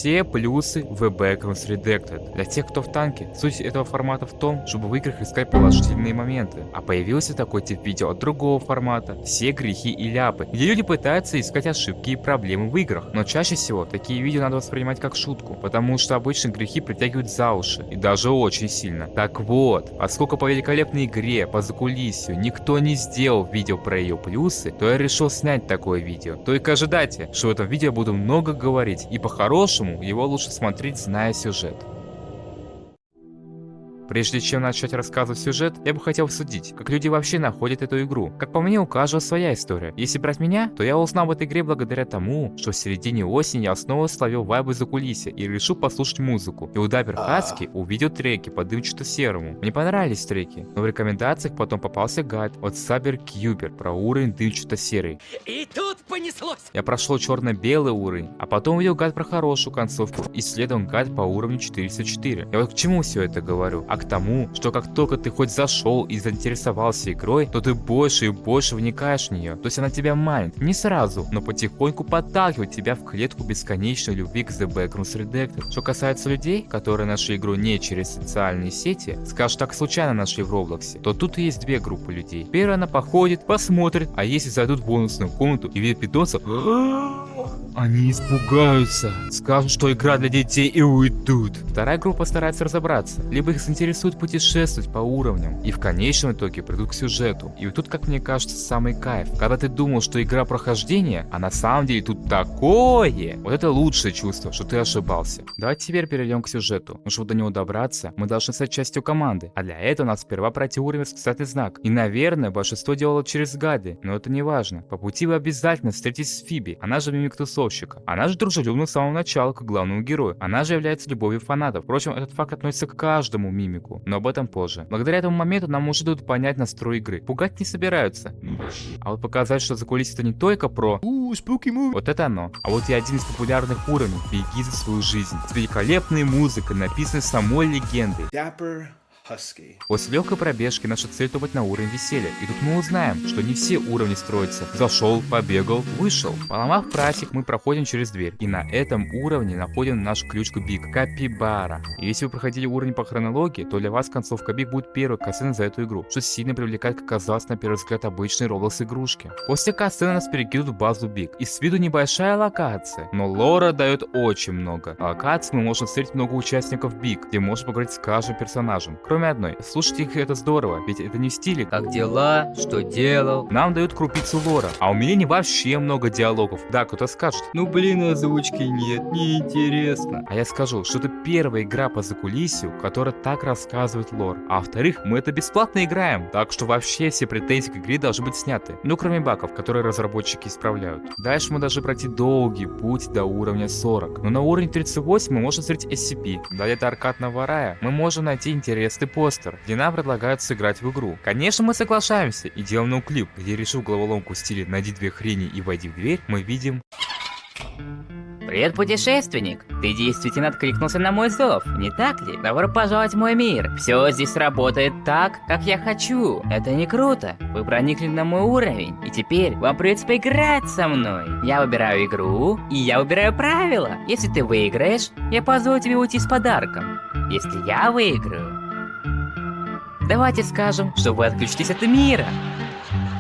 все плюсы в Backgrounds Redacted. Для тех, кто в танке, суть этого формата в том, чтобы в играх искать положительные моменты. А появился такой тип видео от другого формата, все грехи и ляпы, где люди пытаются искать ошибки и проблемы в играх. Но чаще всего такие видео надо воспринимать как шутку, потому что обычно грехи притягивают за уши, и даже очень сильно. Так вот, поскольку по великолепной игре, по закулисью, никто не сделал видео про ее плюсы, то я решил снять такое видео. Только ожидайте, что в этом видео я буду много говорить, и по-хорошему его лучше смотреть, зная сюжет. Прежде чем начать рассказывать сюжет, я бы хотел обсудить, как люди вообще находят эту игру. Как по мне, у каждого своя история. Если брать меня, то я узнал об этой игре благодаря тому, что в середине осени я снова словил вайбы закулисья и решил послушать музыку. И у Дабер Хацки увидел треки по Дымчато-серому. Мне понравились треки, но в рекомендациях потом попался гайд от Сабер Кьюбер про уровень Дымчато-серый. И тут понеслось! Я прошел черно-белый уровень, а потом увидел гайд про хорошую концовку и следом гайд по уровню 404. Я вот к чему все это говорю? А к тому, что как только ты хоть зашел и заинтересовался игрой, то ты больше и больше вникаешь в нее. То есть она тебя манит. Не сразу, но потихоньку подталкивает тебя в клетку бесконечной любви к The Backgrounds Redacted. Что касается людей, которые нашли игру не через социальные сети, скажут, так случайно нашли в Роблоксе, то тут есть две группы людей. Первая, она походит, посмотрит, а если зайдут в бонусную комнату и видят питомцев, они испугаются, скажут, что игра для детей, и уйдут. Вторая группа старается разобраться, либо их заинтересует путешествовать по уровням, и в конечном итоге придут к сюжету. И вот тут, как мне кажется, самый кайф, когда ты думал, что игра прохождения, а на самом деле тут такое. Вот это лучшее чувство, что ты ошибался. Давайте теперь перейдем к сюжету. Но чтобы до него добраться, мы должны стать частью команды, а для этого надо сперва пройти уровень «Восклицательный знак». И, наверное, большинство делало через гайды, но это не важно. По пути вы обязательно встретитесь с Фиби, она же мимик тусовщика. Она же дружелюбна с самого начала к главному герою. Она же является любовью фанатов. Впрочем, этот факт относится к каждому мимику, но об этом позже. Благодаря этому моменту нам уже дают понять настрой игры. Пугать не собираются. А вот показать, что закулисье это не только про spooky movie. Вот это оно. А вот и один из популярных уровней «Беги за свою жизнь» с великолепной музыкой, написанной самой легендой. Husky. После легкой пробежки наша цель топать на уровень веселья. И тут мы узнаем, что не все уровни строятся. Зашел, побегал, вышел. Поломав прасик, мы проходим через дверь. И на этом уровне находим наш ключ к Биг Капибара. И если вы проходили уровень по хронологии, то для вас концовка Биг будет первой катсценой за эту игру, что сильно привлекает, как оказалось на первый взгляд, обычные Roblox игрушки. После катсцены нас перекидывают в базу Биг. И с виду небольшая локация, но лора дает очень много. А локаций мы можем встретить много участников Биг, где можно поговорить с каждым персонажем. Кроме одной. Слушать их это здорово, ведь это не в стиле Как дела? Что делал? нам дают крупицу лора, а у Милене вообще много диалогов. Да, кто-то скажет, Ну блин, озвучки нет, неинтересно. а я скажу, что это первая игра по закулисью, которая так рассказывает лор. А во-вторых, мы это бесплатно играем, так что вообще все претензии к игре должны быть сняты. Ну, кроме багов, которые разработчики исправляют. Дальше мы должны пройти долгий путь до уровня 40. Но на уровне 38 мы можем встретить SCP. Далее до аркадного рая мы можем найти интересный постер, где нам предлагают сыграть в игру. Конечно, мы соглашаемся и делаем ноуклип, где, решив головоломку в стиле «найди две хрени и войди в дверь», мы видим... Привет, путешественник! Ты действительно откликнулся на мой зов, не так ли? Добро пожаловать в мой мир. Все здесь работает так, как я хочу. Это не круто. Вы проникли на мой уровень, и теперь вам придется поиграть со мной. Я выбираю игру, и я выбираю правила. Если ты выиграешь, я позволю тебе уйти с подарком. Если я выиграю... Давайте скажем, что вы отключитесь от мира.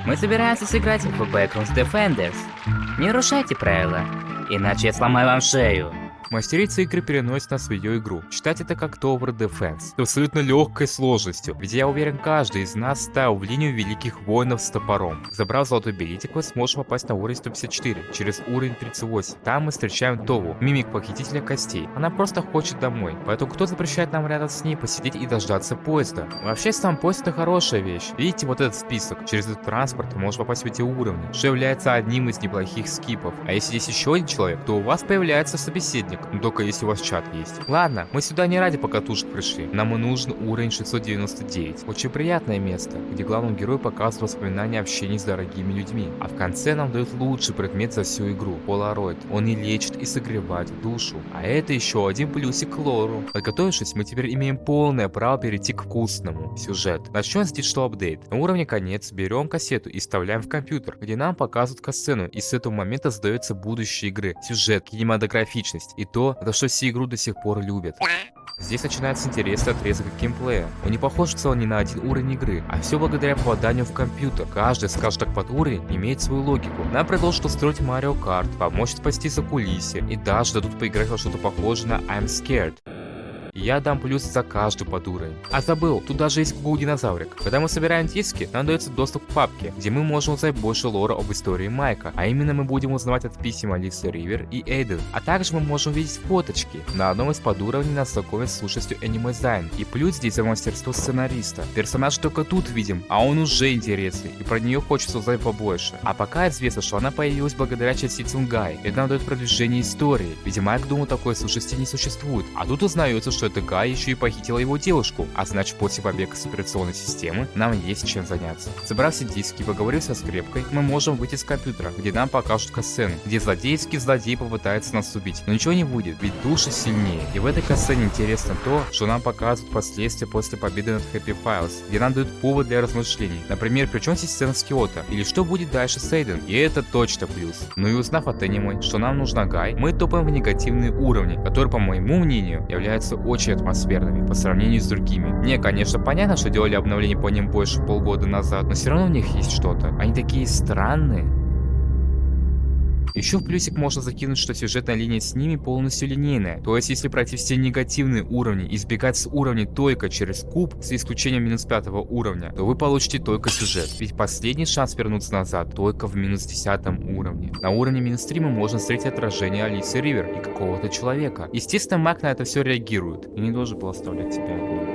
Мы собираемся сыграть в Backgrounds Defenders. Не нарушайте правила, иначе я сломаю вам шею. Мастерица игры переносит нас в видеоигру. Читать это как Tower Defense. С абсолютно легкой сложностью. Ведь я уверен, каждый из нас ставил в линию великих воинов с топором. Забрав золотой билетик, вы сможете попасть на уровень 154, через уровень 38. Там мы встречаем Тову, мимик похитителя костей. Она просто хочет домой. Поэтому кто запрещает нам рядом с ней посидеть и дождаться поезда? Вообще, сам поезд это хорошая вещь. Видите вот этот список? Через этот транспорт можно попасть в эти уровни, что является одним из неплохих скипов. А если здесь еще один человек, то у вас появляется собеседник. Но только если у вас чат есть. Ладно, мы сюда не ради покатушек пришли. Нам и нужен уровень 699. Очень приятное место, где главному герою показывают воспоминания общения с дорогими людьми. А в конце нам дают лучший предмет за всю игру — Polaroid. Он и лечит, и согревает душу. А это еще один плюсик к лору. Подготовившись, мы теперь имеем полное право перейти к вкусному. Сюжет. Начнем с Digital Update. На уровне конец берем кассету и вставляем в компьютер, где нам показывают касцену, и с этого момента создается будущее игры. Сюжет, кинематографичность. И и то, за что всю игру до сих пор любят. Здесь начинается интересный отрезок геймплея. Он не похож в целом ни на один уровень игры, а все благодаря попаданию в компьютер. Каждый, скажем так, под уровень имеет свою логику. Нам предложат устроить Mario Kart, помочь спасти за кулиси и даже дадут поиграть во что-то похожее на I'm Scared. Я дам плюс за каждую под уровень. А забыл, тут даже есть Google-динозаврик. Когда мы собираем диски, нам дается доступ к папке, где мы можем узнать больше лора об истории Майка. А именно мы будем узнавать от писем Алисы Ривер и Эйден. А также мы можем видеть фоточки. На одном из подуровней нас знакомят с сущностью Anime Zine. И плюс здесь за мастерство сценариста. Персонаж только тут видим, а он уже интересный. И про нее хочется узнать побольше. А пока известно, что она появилась благодаря частицам Гай. Это нам дает продвижение истории. Ведь Майк думал, такой сущности не существует. А тут узнается, что эта Гай еще и похитила его девушку, а значит после побега с операционной системы нам есть чем заняться. Собрав все диски и поговорив со скрепкой, мы можем выйти с компьютера, где нам покажут катсцену, где злодейский злодей попытается нас убить, но ничего не будет, ведь души сильнее. И в этой катсцене интересно то, что нам показывают последствия после победы над Happy Files, где нам дают повод для размышлений. Например, при чем здесь сцена с Киото, или что будет дальше с Эйден, и это точно плюс. Ну и узнав от Anime, что нам нужна Гай, мы топаем в негативные уровни, которые, по моему мнению, являются очень атмосферными по сравнению с другими. Мне, конечно, понятно, что делали обновление по ним больше полгода назад, но все равно у них есть что-то. Они такие странные. Еще в плюсик можно закинуть, что сюжетная линия с ними полностью линейная. То есть, если пройти все негативные уровни и избегать с уровней только через куб, с исключением минус 5 уровня, то вы получите только сюжет. Ведь последний шанс вернуться назад только в минус 10 уровне. На уровне минус 3 мы можем встретить отражение Алисы Ривер и какого-то человека. Естественно, Майк на это все реагирует. И не должен был оставлять тебя одну.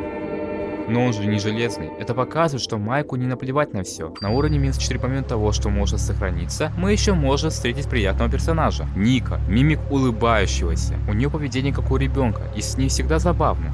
Но он же не железный. Это показывает, что Майку не наплевать на все. На уровне минус 4, помимо того, что может сохраниться, мы еще можем встретить приятного персонажа. Ника, мимик улыбающегося. У нее поведение как у ребенка, и с ней всегда забавно.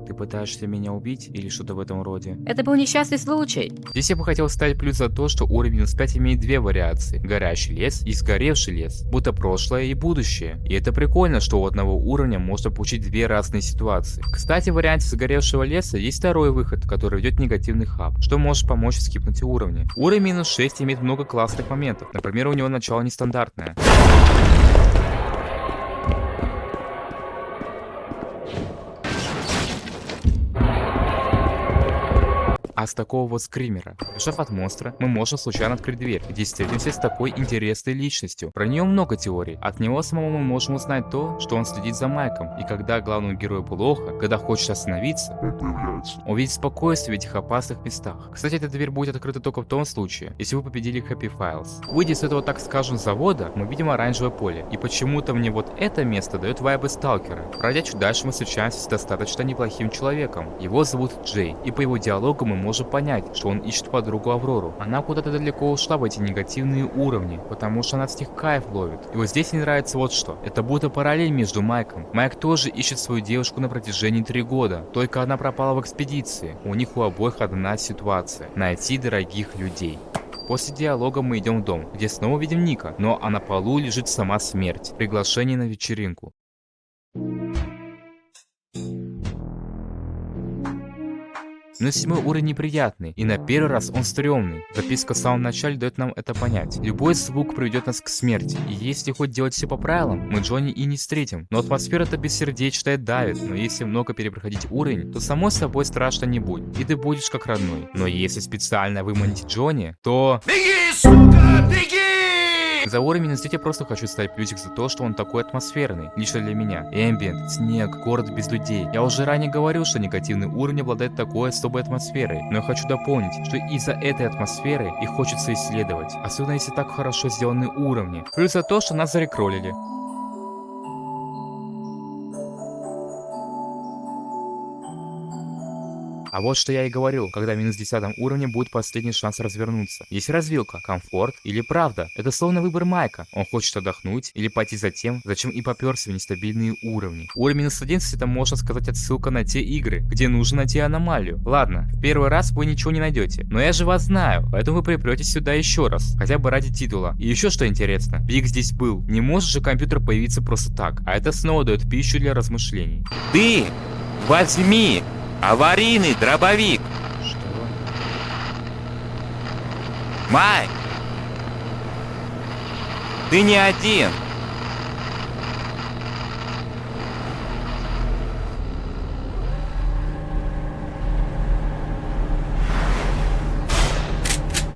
Ты пытаешься меня убить или что-то в этом роде? Это был несчастный случай. Здесь я бы хотел ставить плюс за то, что уровень минус 5 имеет две вариации. Горящий лес и сгоревший лес. Будто прошлое и будущее. И это прикольно, что у одного уровня можно получить две разные ситуации. Кстати, в варианте загоревшего леса есть второй выход, который ведет в негативный хаб, что может помочь скипнуть уровни. Уровень минус 6 имеет много классных моментов. Например, у него начало нестандартное. А с такого вот скримера, бежав от монстра, мы можем случайно открыть дверь, где встретимся с такой интересной личностью. Про нее много теорий. От него самого мы можем узнать то, что он следит за Майком, и когда главному герою плохо, когда хочет остановиться, увидеть спокойствие в этих опасных местах. Кстати, эта дверь будет открыта только в том случае, если вы победили Happy Files. Выйдя с этого, так скажем, завода, мы видим оранжевое поле, и почему-то мне вот это место дает вайбы сталкера. Пройдя чуть дальше, мы встречаемся с достаточно неплохим человеком. Его зовут Джей, и по его диалогу мы можем понять, что он ищет подругу Аврору. Она куда-то далеко ушла в эти негативные уровни, потому что она с них кайф ловит. И вот здесь мне нравится вот что. Это будто параллель между Майком. Майк тоже ищет свою девушку на протяжении 3 года, только она пропала в экспедиции. У них у обоих одна ситуация: найти дорогих людей. После диалога мы идем в дом, где снова видим Ника, но а на полу лежит сама смерть. Приглашение на вечеринку. Но 7-й уровень неприятный, и на первый раз он стрёмный. Записка в самом начале дает нам это понять. Любой звук приведет нас к смерти, и если хоть делать все по правилам, мы Джонни и не встретим. Но атмосфера-то бессердечная давит, но если много перепроходить уровень, то само собой страшно не будет, и ты будешь как родной. Но если специально выманить Джонни, то... Беги, сука, беги! За уровень минус 3 я просто хочу ставить плюсик за то, что он такой атмосферный, лично для меня. Эмбиент, снег, город без людей. Я уже ранее говорил, что негативный уровень обладает такой особой атмосферой, но я хочу дополнить, что из-за этой атмосферы их хочется исследовать, особенно если так хорошо сделаны уровни. Плюс за то, что нас зарекролили. А вот что я и говорил, когда в минус 10 уровне будет последний шанс развернуться. Есть развилка, комфорт или правда. Это словно выбор Майка. Он хочет отдохнуть или пойти за тем, зачем и попёрся в нестабильные уровни. Уровень минус 11 это, можно сказать, отсылка на те игры, где нужно найти аномалию. Ладно, в первый раз вы ничего не найдете, но я же вас знаю, поэтому вы припретесь сюда еще раз, хотя бы ради титула. И еще что интересно, Биг здесь был. Не может же компьютер появиться просто так, а это снова дает пищу для размышлений. Ты возьми аварийный дробовик. Что? Майк, Ты не один.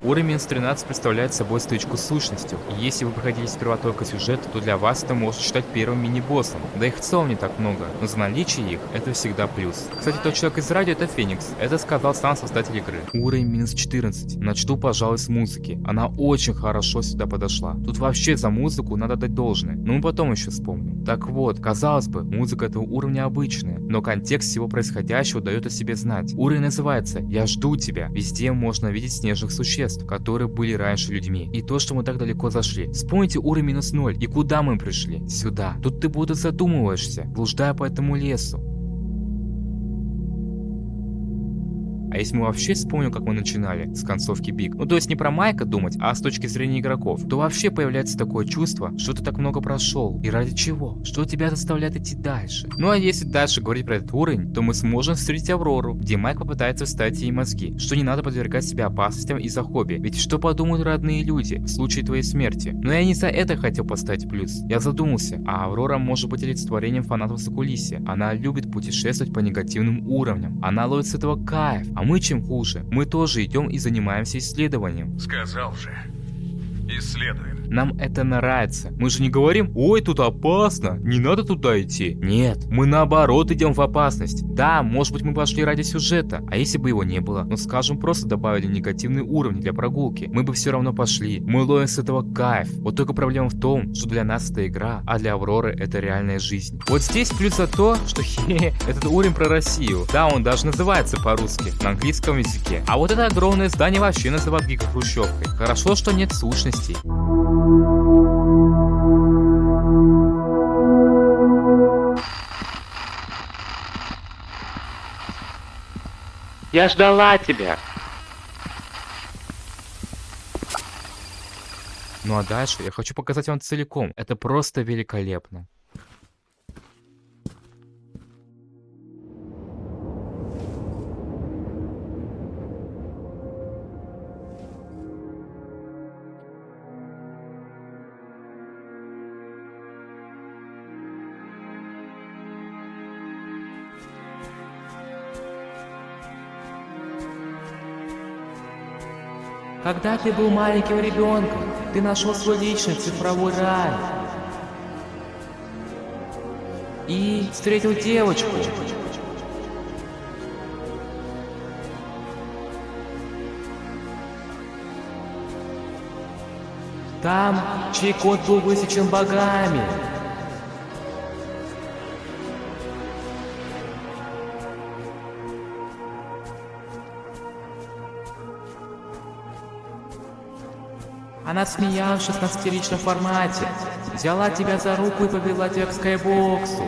Уровень S13 представляет собой стычку с сущностью, и если вы проходили сперва только сюжет, то для вас это можно считать первым мини-боссом. Да их в целом не так много, но за наличие их это всегда плюс. Кстати, тот человек из радио это Феникс, это сказал сам создатель игры. Уровень минус 14. Начну, пожалуй, с музыки. Она очень хорошо сюда подошла. Тут вообще за музыку надо дать должное, но мы потом еще вспомним. Так вот, казалось бы, музыка этого уровня обычная, но контекст всего происходящего дает о себе знать. Уровень называется «Я жду тебя». Везде можно видеть снежных существ, которые были раньше людьми. И то, что мы так далеко зашли. Вспомните уровень минус 0. И куда мы пришли? Сюда. Тут ты будто задумываешься, блуждая по этому лесу. А если мы вообще вспомним, как мы начинали с концовки Биг, ну то есть не про Майка думать, а с точки зрения игроков, то вообще появляется такое чувство, что ты так много прошел. И ради чего? Что тебя заставляет идти дальше? Ну а если дальше говорить про этот уровень, то мы сможем встретить Аврору, где Майк попытается вставить ей мозги, что не надо подвергать себя опасностям из-за хобби. Ведь что подумают родные люди в случае твоей смерти? Но я не за это хотел поставить плюс. Я задумался, а Аврора может быть олицетворением фанатов закулисья. Она любит путешествовать по негативным уровням. Она ловит с этого кайф. А мы чем хуже? Мы тоже идем и занимаемся исследованием. Сказал же. Исследуем. Нам это нравится. Мы же не говорим: ой, тут опасно, не надо туда идти. Нет, мы наоборот идем в опасность. Да, может быть мы пошли ради сюжета, а если бы его не было, ну скажем, просто добавили негативный уровень для прогулки, мы бы все равно пошли. Мы ловим с этого кайф. Вот только проблема в том, что для нас это игра, а для Авроры это реальная жизнь. Вот здесь плюс за то, что этот уровень про Россию. Да, он даже называется по-русски, на английском языке. А вот это огромное здание вообще называют гигахрущевкой. Хорошо, что нет сущностей. Я ждала тебя. Ну а дальше я хочу показать вам целиком. Это просто великолепно. Когда ты был маленьким ребенком, ты нашел свой личный цифровой рай. И встретил девочку. Там, чей код был высечен богами. Она смеялась в 16-ричном формате, взяла тебя за руку и повела тебя к скайбоксу.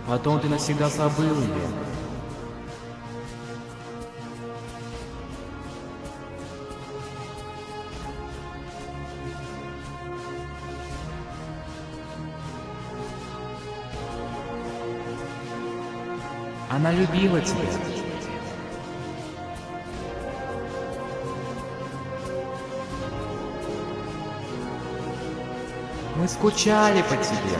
А потом ты навсегда забыл ее. Она любила тебя. Мы скучали по тебе.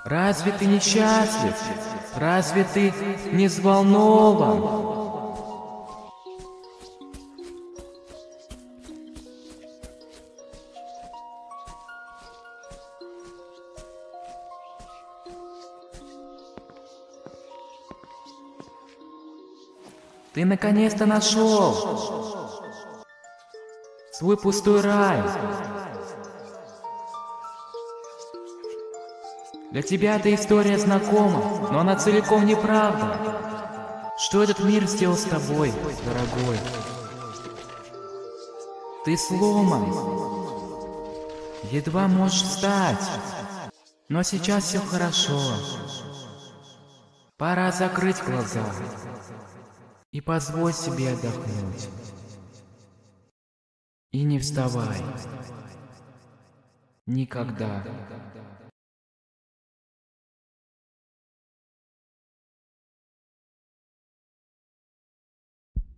Разве ты не счастлив? Разве ты не взволнован? Ты наконец-то нашел свой пустой рай. Для тебя эта история знакома, но она целиком неправда. Что этот мир сделал с тобой, дорогой? Ты сломан. Едва можешь встать. Но сейчас все хорошо. Пора закрыть глаза и позволь себе отдохнуть. И не вставай. Никогда.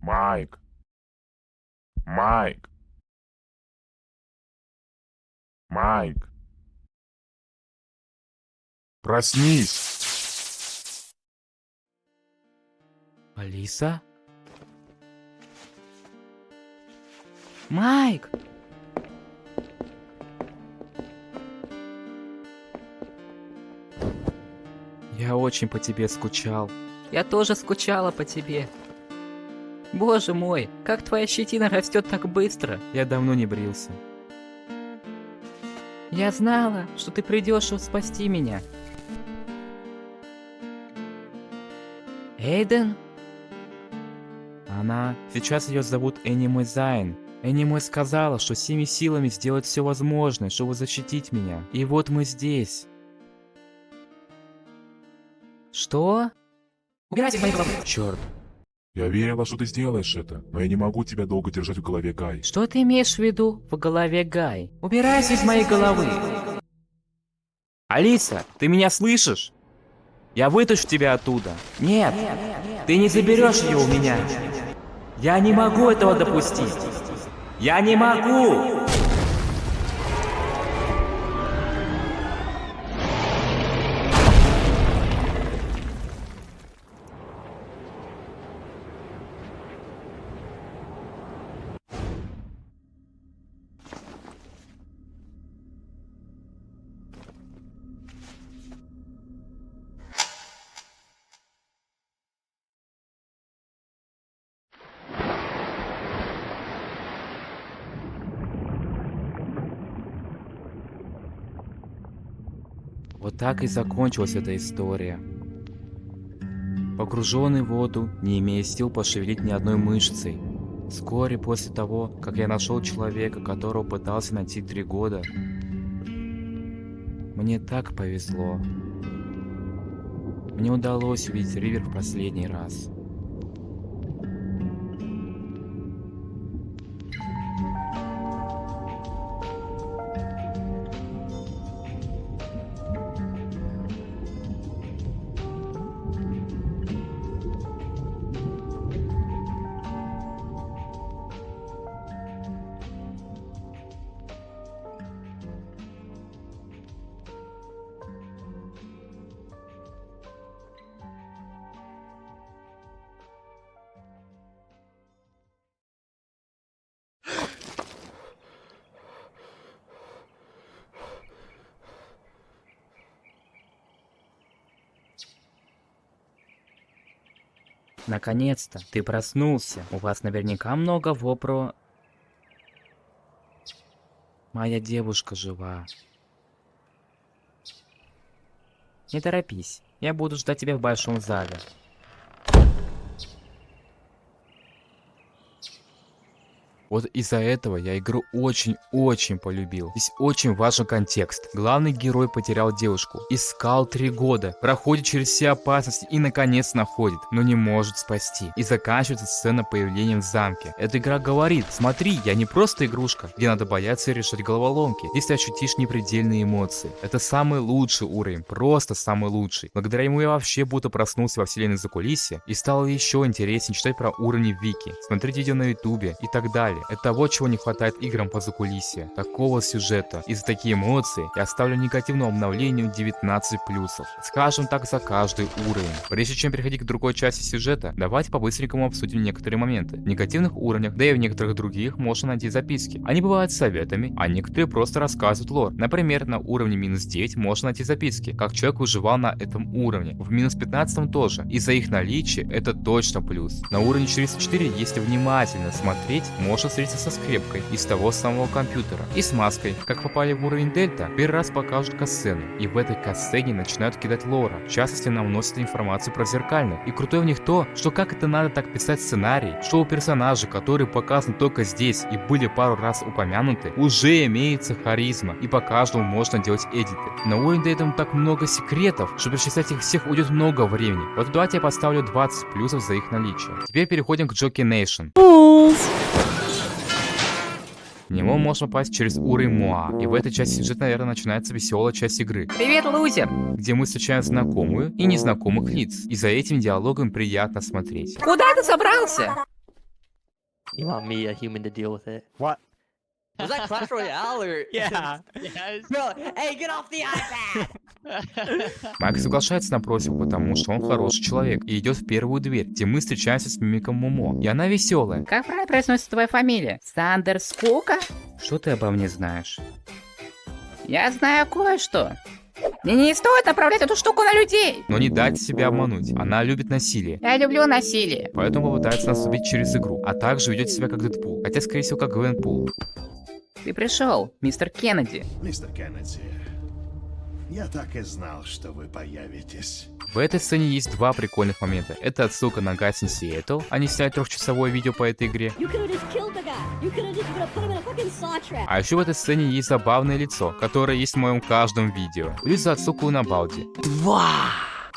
Майк. Майк. Майк. Проснись. Алиса? Майк! Я очень по тебе скучал. Я тоже скучала по тебе. Боже мой, как твоя щетина растет так быстро. Я давно не брился. Я знала, что ты придешь спасти меня. Эйден? Она... Сейчас ее зовут Энимой Зайн. Энимой сказала, что всеми силами сделает все возможное, чтобы защитить меня. И вот мы здесь. Что? Убирайся с моей головы. Черт. Я верила, что ты сделаешь это, но я не могу тебя долго держать в голове, Гай. Что ты имеешь в виду в голове, Гай? Убирайся из моей головы. Алиса, ты меня слышишь? Я вытащу тебя оттуда. Нет, ты не заберешь ее у меня. Я не могу этого допустить. Я не могу! Вот так и закончилась эта история. Погруженный в воду, не имея сил пошевелить ни одной мышцей. Вскоре после того, как я нашел человека, которого пытался найти 3 года, мне так повезло. Мне удалось увидеть Ривер в последний раз. Наконец-то, ты проснулся. У вас наверняка много вопро... Моя девушка жива. Не торопись, я буду ждать тебя в большом зале. Вот из-за этого я игру очень-очень полюбил. Здесь очень важен контекст. Главный герой потерял девушку, искал 3 года, проходит через все опасности и наконец находит, но не может спасти. И заканчивается сцена появлением в замке. Эта игра говорит: смотри, я не просто игрушка, где надо бояться и решать головоломки. Здесь ты ощутишь непредельные эмоции. Это самый лучший уровень, просто самый лучший. Благодаря ему я вообще будто проснулся во вселенной Закулисья и стало еще интереснее читать про уровни в Вики, смотреть видео на ютубе и так далее. Это того, чего не хватает играм по Закулисье. Такого сюжета. И за такие эмоции я ставлю негативному обновлению 19+. Скажем так, за каждый уровень. Прежде чем переходить к другой части сюжета, давайте по-быстренькому обсудим некоторые моменты. В негативных уровнях, да и в некоторых других, можно найти записки. Они бывают советами, а некоторые просто рассказывают лор. Например, на уровне -9 можно найти записки, как человек выживал на этом уровне. В -15 тоже. Из-за их наличия это точно плюс. На уровне 404, если внимательно смотреть, можно можно встретиться со скрепкой из того самого компьютера и с маской. Как попали в уровень Дельта, первый раз покажут катсцену, и в этой катсцене начинают кидать лора. В частности, нам вносят информацию про зеркальных. И крутое в них то, что как это надо так писать сценарий, что у персонажей, которые показаны только здесь и были пару раз упомянуты, уже имеется харизма, и по каждому можно делать эдиты. На уровне Дельта так много секретов, что перечислять их всех уйдет много времени. Вот давайте я поставлю 20 плюсов за их наличие. Теперь переходим к Jockey Nation. В него можно попасть через уровень Моа, и в этой части сюжета, наверное, начинается веселая часть игры, Привет, лузер! где мы встречаем знакомую и незнакомых лиц, и за этим диалогом приятно смотреть. Куда ты собрался? You want me, a human, to deal with it? What? Was that Clash Royale or? Yeah. Bro, hey, get off the iPad! Майк соглашается на просьбу, потому что он хороший человек, и идет в первую дверь, где мы встречаемся с мимиком Момо, и она веселая. Как правильно произносится твоя фамилия? Сандерс Кука? Что ты обо мне знаешь? Я знаю кое-что. Мне не стоит направлять эту штуку на людей. Но не дайте себя обмануть, она любит насилие. Я люблю насилие. Поэтому попытается нас убить через игру, а также ведет себя как Дэдпул, хотя скорее всего как Гвенпул. Ты пришел, мистер Кеннеди. Мистер Кеннеди, я так и знал, что вы появитесь. В этой сцене есть два прикольных момента. Это отсылка на Гайсен Сиэтл, они сняли трехчасовое видео по этой игре. А еще в этой сцене есть забавное лицо, которое есть в моем каждом видео. Плюс за отсылку на Балди.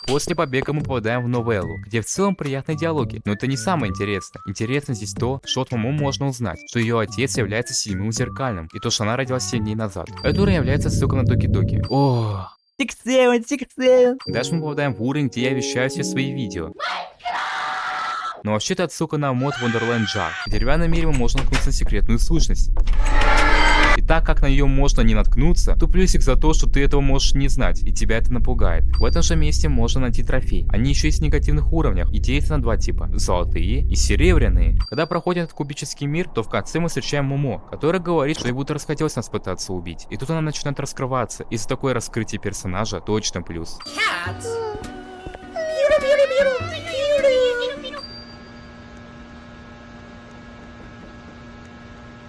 После побега мы попадаем в новеллу, где в целом приятные диалоги, но это не самое интересное. Интересно здесь то, что от Момо можно узнать, что ее отец является седьмым зеркальным, и то, что она родилась 7 дней назад. Это уровень является ссылкой на Доки-Доки. О. Дальше мы попадаем в уровень, где я вещаю все свои видео. Но вообще это отсылка на мод Wonderland Jar. В деревянном мире можно наткнуться на секретную сущность. И так как на нее можно не наткнуться, то плюсик за то, что ты этого можешь не знать, и тебя это напугает. В этом же месте можно найти трофей. Они еще есть в негативных уровнях и делятся на два типа: золотые и серебряные. Когда проходит этот кубический мир, то в конце мы встречаем Момо, которая говорит, что ей будто расхотелось нас пытаться убить. И тут она начинает раскрываться, и за такое раскрытие персонажа точно плюс.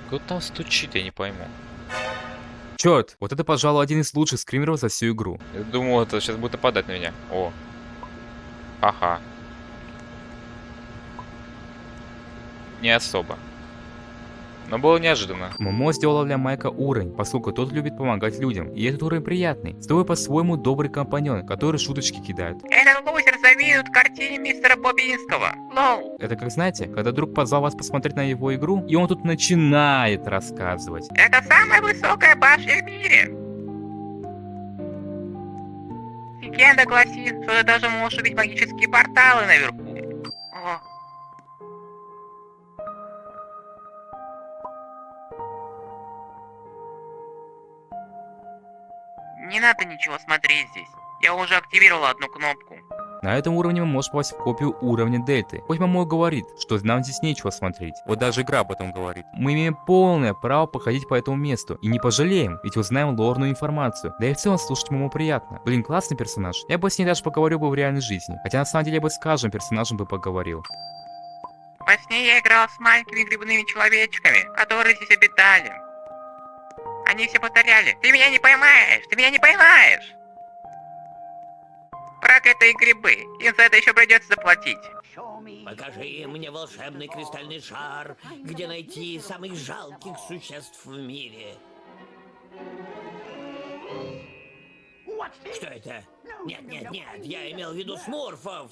Кто там стучит, я не пойму. Черт, вот это, пожалуй, один из лучших скримеров за всю игру. Я думал, это сейчас будет нападать на меня. О. Ага. Не особо. Но было неожиданно. Момо сделала для Майка уровень, поскольку тот любит помогать людям, и этот уровень приятный. С тобой по-своему добрый компаньон, который шуточки кидает. Этот лузер завидует картине мистера Бобинского. Лоу. Это как, знаете, когда друг позвал вас посмотреть на его игру, и он тут начинает рассказывать. Это самая высокая башня в мире. Легенда гласит, что ты даже можешь увидеть магические порталы наверху. О. Не надо ничего смотреть здесь. Я уже активировал одну кнопку. На этом уровне мы можем попасть в копию уровня Дельты. Хоть Момо говорит, что нам здесь нечего смотреть. Вот даже игра об этом говорит. Мы имеем полное право походить по этому месту. И не пожалеем, ведь узнаем лорную информацию. Да и в целом слушать Момо приятно. Блин, классный персонаж. Я бы с ней даже поговорил бы в реальной жизни. Хотя на самом деле я бы с каждым персонажем бы поговорил. Во сне я играл с маленькими грибными человечками, которые здесь обитали. Они все повторяли: «Ты меня не поймаешь! Ты меня не поймаешь!» Проклятые грибы, им за это еще придется заплатить. Покажи мне волшебный кристальный шар, где найти самых жалких существ в мире. Что это? Нет, я имел в виду смурфов.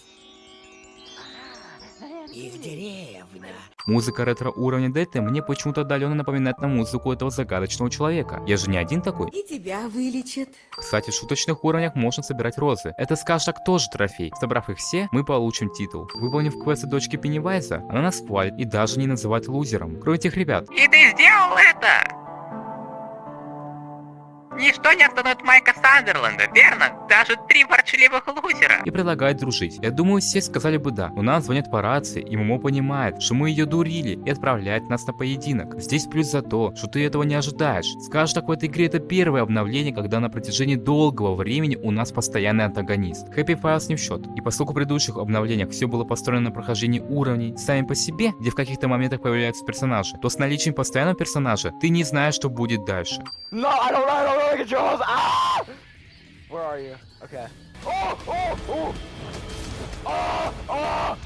Их деревня. Музыка ретро-уровня Дельты мне почему-то отдаленно напоминает на музыку этого загадочного человека. Я же не один такой. И тебя вылечат. Кстати, в шуточных уровнях можно собирать розы. Это, скажем так, тоже трофей. Собрав их все, мы получим титул. Выполнив квесты дочки Пеннивайза, она нас хвалит и даже не называет лузером. Кроме этих ребят. И ты сделал это! Ничто не остановит Майка Сандерленда, верно? Даже 3 ворчливых лузера. И предлагает дружить. Я думаю, все сказали бы да, но нам звонят по рации, и Момо понимает, что мы ее дурили, и отправляет нас на поединок. Здесь плюс за то, что ты этого не ожидаешь. Скажешь, так в этой игре это первое обновление, когда на протяжении долгого времени у нас постоянный антагонист. Happy Files не в счет. И поскольку в предыдущих обновлениях все было построено на прохождении уровней сами по себе, где в каких-то моментах появляются персонажи, то с наличием постоянного персонажа ты не знаешь, что будет дальше. No, I don't know the controls. Ah! Where are you? Okay. Oh, oh, oh. Oh, oh.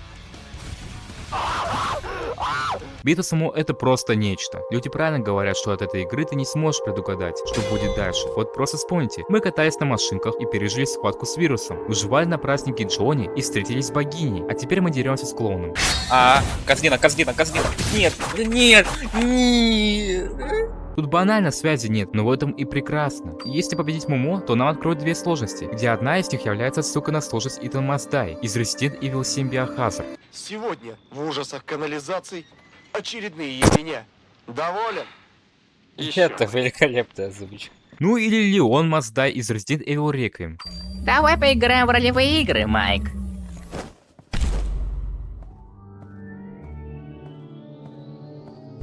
Битва само это просто нечто. Люди правильно говорят, что от этой игры ты не сможешь предугадать, что будет дальше. Вот просто вспомните, мы катались на машинках и пережили схватку с вирусом, выживали на празднике Джонни и встретились с богиней, а теперь мы деремся с клоуном. Козлина. Нет, нет, нет. Тут банально связи нет, но в этом и прекрасно. Если победить Момо, то нам откроют две сложности, где одна из них является ссылкой на сложность Итан Маздай из Resident Evil 7 Biohazard. Сегодня в ужасах канализаций очередные ебеня. Доволен? Это великолепная озвучка. Ну или Леон Маздай из Resident Evil Requiem. Давай поиграем в ролевые игры, Майк.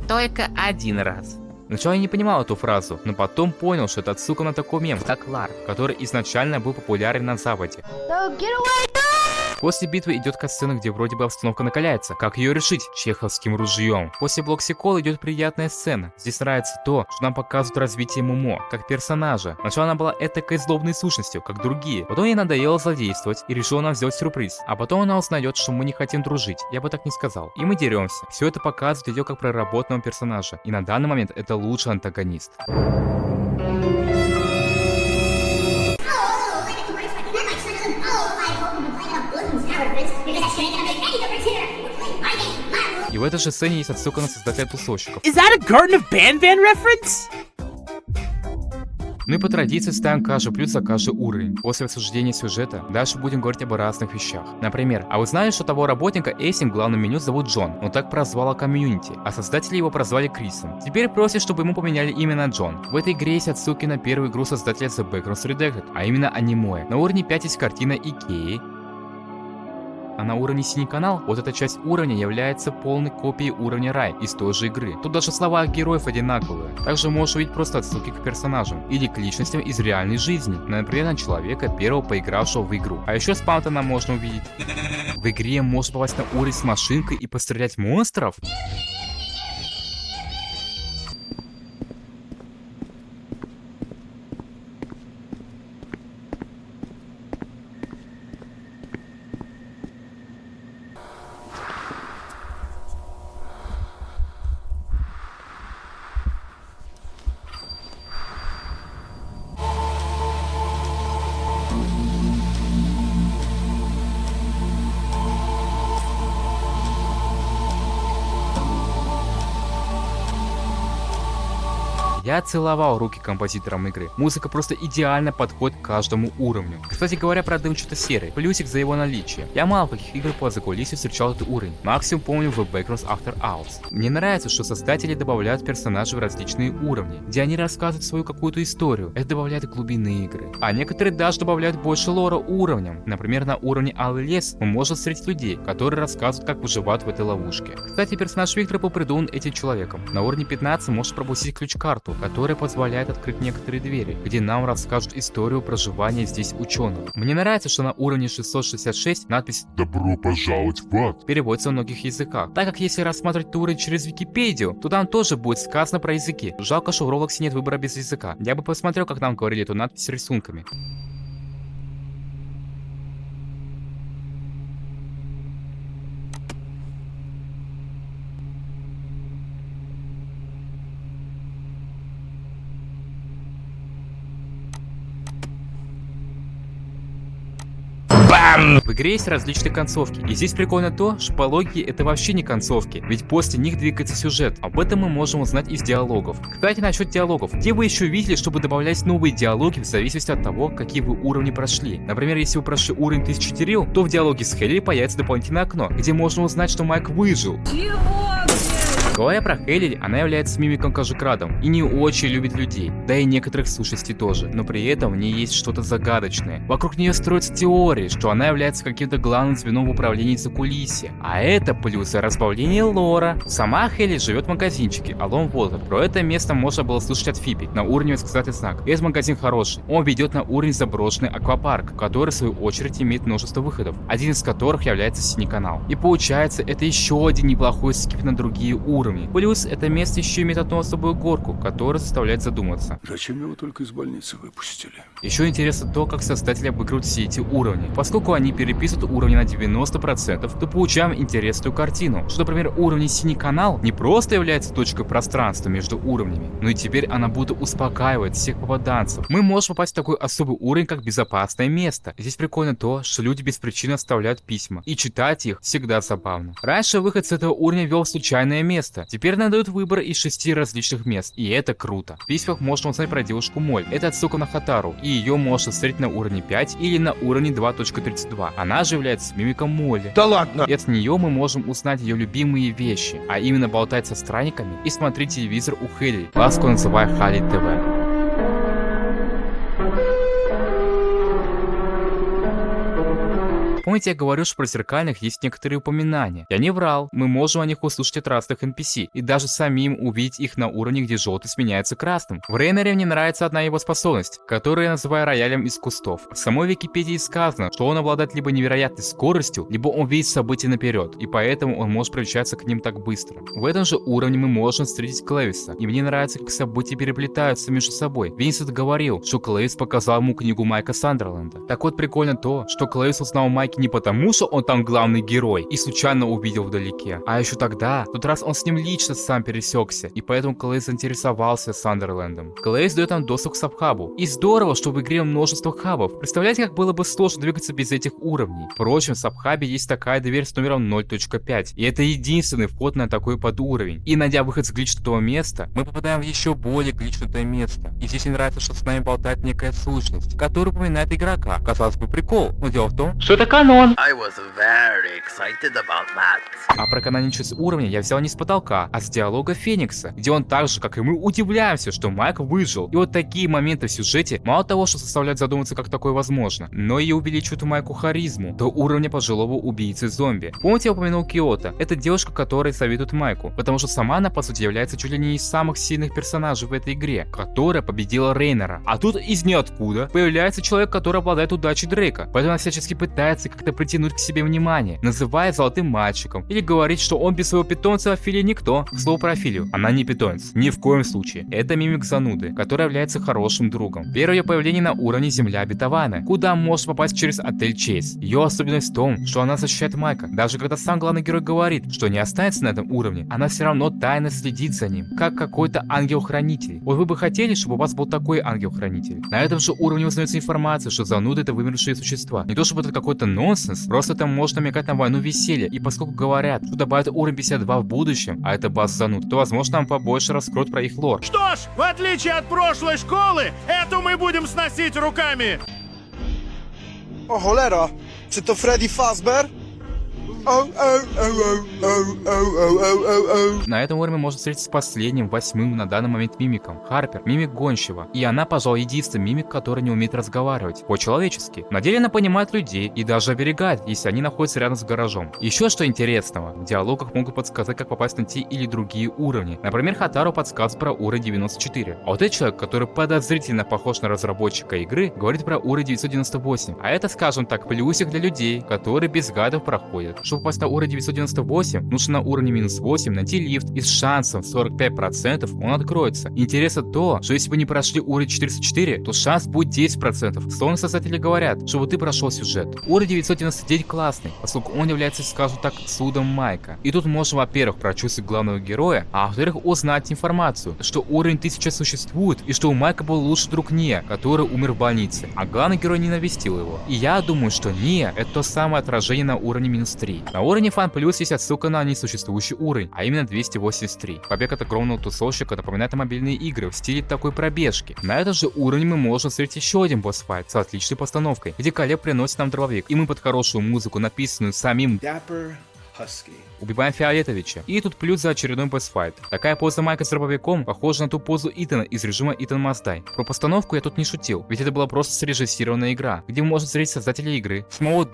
Только один раз. Сначала я не понимал эту фразу, но потом понял, что это отсылка на такой мем, как Ларк, который изначально был популярен на Западе. После битвы идет катсцена, где вроде бы обстановка накаляется. Как ее решить? Чеховским ружьем. После блок-сикола идет приятная сцена. Здесь нравится то, что нам показывают развитие Момо, как персонажа. Сначала она была этакой злобной сущностью, как другие. Потом ей надоело злодействовать и решила нам сделать сюрприз. А потом она узнает, что мы не хотим дружить. Я бы так не сказал. И мы деремся. Все это показывает ее как проработанного персонажа. И на данный момент это лучший антагонист. И в этой же сцене есть отсылка на создателя тусовщиков. Is that a Garden of Banban reference? Ну и по традиции ставим каждый плюс за каждый уровень. После обсуждения сюжета дальше будем говорить об разных вещах. Например, а вы знали, что того работника Эйсинг в главном меню зовут Джон? Он так прозвало комьюнити, а создатели его прозвали Крисом. Теперь просят, чтобы ему поменяли имя на Джон. В этой игре есть отсылки на первую игру создателя The Backgrounds Redacted, а именно аниме. На уровне 5 есть картина Икеи. А на уровне Синий канал, вот эта часть уровня является полной копией уровня Рай из той же игры. Тут даже слова героев одинаковые. Также можешь увидеть просто отсылки к персонажам или к личностям из реальной жизни. Например, на человека, первого поигравшего в игру. А еще спаунтона можно увидеть. В игре можно попасть на уровень с машинкой и пострелять монстров. Я целовал руки композиторам игры. Музыка просто идеально подходит к каждому уровню. Кстати говоря, про дымчато серый. Плюсик за его наличие. Я мало в каких играх по закулисью встречал этот уровень. Максимум помню в Backgrounds After Hours. Мне нравится, что создатели добавляют персонажей в различные уровни, где они рассказывают свою какую-то историю. Это добавляет глубины игры. А некоторые даже добавляют больше лора уровням. Например, на уровне Алый лес мы можем встретить людей, которые рассказывают, как выживать в этой ловушке. Кстати, персонаж Виктора был придуман этим человеком. На уровне 15 можешь пропустить ключ-карту, которая позволяет открыть некоторые двери, где нам расскажут историю проживания здесь ученых. Мне нравится, что на уровне 666 надпись «Добро пожаловать в ад» переводится на многих языках, так как если рассматривать уровень через Википедию, то там тоже будет сказано про языки. Жалко, что в Роблоксе нет выбора без языка. Я бы посмотрел, как нам говорили эту надпись с рисунками. В игре есть различные концовки, и здесь прикольно то, что по логике это вообще не концовки, ведь после них двигается сюжет. Об этом мы можем узнать из диалогов. Кстати, насчет диалогов. Где вы еще видели, чтобы добавлять новые диалоги в зависимости от того, какие вы уровни прошли? Например, если вы прошли уровень 1004, то в диалоге с Хелли появится дополнительное окно, где можно узнать, что Майк выжил. Говоря про Хейли, она является мимиком Кожекрадом и не очень любит людей, да и некоторых сущностей тоже, но при этом в ней есть что-то загадочное. Вокруг нее строятся теории, что она является каким-то главным звеном в управлении закулисья, а это плюс разбавление лора. Сама Хейли живет в магазинчике Alone Water. Про это место можно было слышать от Фиби на уровне восклицательный знак. Этот магазин хороший, он ведет на уровень заброшенный аквапарк, который в свою очередь имеет множество выходов, один из которых является синий канал. И получается, это еще один неплохой скип на другие уровни. Плюс это место еще имеет одну особую горку, которая заставляет задуматься. Зачем его только из больницы выпустили? Еще интересно то, как создатели обыгрывают все эти уровни. Поскольку они переписывают уровни на 90%, то получаем интересную картину, что, например, уровень синий канал не просто является точкой пространства между уровнями, но и теперь она будто успокаивает всех попаданцев. Мы можем попасть в такой особый уровень, как безопасное место. Здесь прикольно то, что люди без причины оставляют письма, и читать их всегда забавно. Раньше выход с этого уровня вел в случайное место, теперь нам дают выбор из 6 различных мест, и это круто. В письмах можно узнать про девушку Моль, это отсылка на Хатару, и ее можно встретить на уровне 5 или на уровне 2.32. Она же является мимиком Молли. Да ладно! И от нее мы можем узнать ее любимые вещи, а именно болтать со странниками и смотреть телевизор у Хейли, ласково называя Хали ТВ. Помните, я говорил, что про зеркальных есть некоторые упоминания. Я не врал, мы можем о них услышать от разных NPC, и даже самим увидеть их на уровне, где желтый сменяется красным. В Рейнере мне нравится одна его способность, которую я называю роялем из кустов. В самой Википедии сказано, что он обладает либо невероятной скоростью, либо он видит события наперед, и поэтому он может приближаться к ним так быстро. В этом же уровне мы можем встретить Клэвиса, и мне нравится, как события переплетаются между собой. Винсент говорил, что Клэвис показал ему книгу Майка Сандерленда. Так вот, прикольно то, что Клэвис узнал Майки не потому, что он там главный герой и случайно увидел вдалеке, а еще тогда, в тот раз он с ним лично сам пересекся, и поэтому Клэвис заинтересовался Сандерлендом. Клэвис дает нам доступ к сабхабу. И здорово, что в игре множество хабов. Представляете, как было бы сложно двигаться без этих уровней. Впрочем, в сабхабе есть такая дверь с номером 0.5, и это единственный вход на такой подуровень. И найдя выход с гличнутого места, мы попадаем в еще более гличнутое место. И здесь мне нравится, что с нами болтает некая сущность, которая упоминает игрока. Казалось бы, прикол, но дело в том, что это канон. А про каноничность уровня я взял не с потолка, а с диалога Феникса, где он так же, как и мы, удивляемся, что Майк выжил. И вот такие моменты в сюжете мало того, что заставляют задуматься, как такое возможно, но и увеличивают Майку харизму до уровня пожилого убийцы-зомби. Помните, я упомянул Киото? Это девушка, которая советует Майку, потому что сама она, по сути, является чуть ли не из самых сильных персонажей в этой игре, которая победила Рейнера. А тут из ниоткуда появляется человек, который обладает удачей Дрейка, поэтому она всячески пытается как-то притянуть к себе внимание, называя золотым мальчиком, или говорит, что он без своего питомца Офелии никто. К слову про Офелию, она не питомец, ни в коем случае. Это мимик Зануды, который является хорошим другом. Первое ее появление на уровне Земля обетованная, куда можно попасть через отель Чейз. Ее особенность в том, что она защищает Майка, даже когда сам главный герой говорит, что не останется на этом уровне, она все равно тайно следит за ним, как какой-то ангел-хранитель. Вот вы бы хотели, чтобы у вас был такой ангел-хранитель. На этом же уровне узнается информация, что Зануды — это вымершие существа. Не то чтобы это какой-то нонсенс, просто там можно намекать на войну веселья, и поскольку говорят, что добавят уровень 52 в будущем, а это база Зануд, то возможно нам побольше раскроют про их лор. Что ж, в отличие от прошлой школы, эту мы будем сносить руками. О, холера, czy to Freddy Fazbear? На этом уровне можно встретиться с последним, 8-м на данный момент мимиком. Харпер, мимик гонщего. И она, пожалуй, единственный мимик, который не умеет разговаривать по-человечески. На деле она понимает людей и даже оберегает, если они находятся рядом с гаражом. Еще что интересного, в диалогах могут подсказать, как попасть на те или другие уровни. Например, Хатару подсказывает про уровень 94. А вот этот человек, который подозрительно похож на разработчика игры, говорит про уровень 998. А это, скажем так, плюсик для людей, которые без гайдов проходят. Чтобы попасть на уровень 998, нужно на уровне -8 найти лифт, и с шансом 45% он откроется. Интересно то, что если вы не прошли уровень 404, то шанс будет 10%. Словно создатели говорят, чтобы ты прошел сюжет. Уровень 999 классный, поскольку он является, скажем так, судом Майка. И тут можно, во-первых, прочувствовать главного героя, а во-вторых, узнать информацию, что уровень 1000 существует, и что у Майка был лучший друг Ния, который умер в больнице, а главный герой не навестил его. И я думаю, что Ния — это то самое отражение на уровне -3. На уровне Фан Плюс есть отсылка на несуществующий уровень, а именно 283. Побег от огромного тусовщика напоминает о мобильные игры в стиле такой пробежки. На этом же уровне мы можем встретить еще один босс-файт с отличной постановкой, где Калеб приносит нам дробовик, и мы под хорошую музыку, написанную самим Dapper, Убиваем Фиолетовича. И тут плюс за очередной босс-файт. Такая поза Майка с дробовиком похожа на ту позу Итана из режима Итан Must Die. Про постановку я тут не шутил, ведь это была просто срежиссированная игра, где можно встретить создателей игры, самого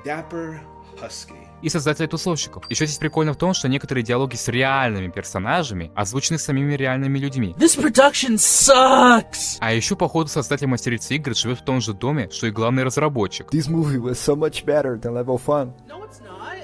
и создателей тусовщиков. Еще здесь прикольно в том, что некоторые диалоги с реальными персонажами озвучены самими реальными людьми. This production sucks! А еще, походу, создатель Мастерицы игр живет в том же доме, что и главный разработчик. This movie was so much better than level fun.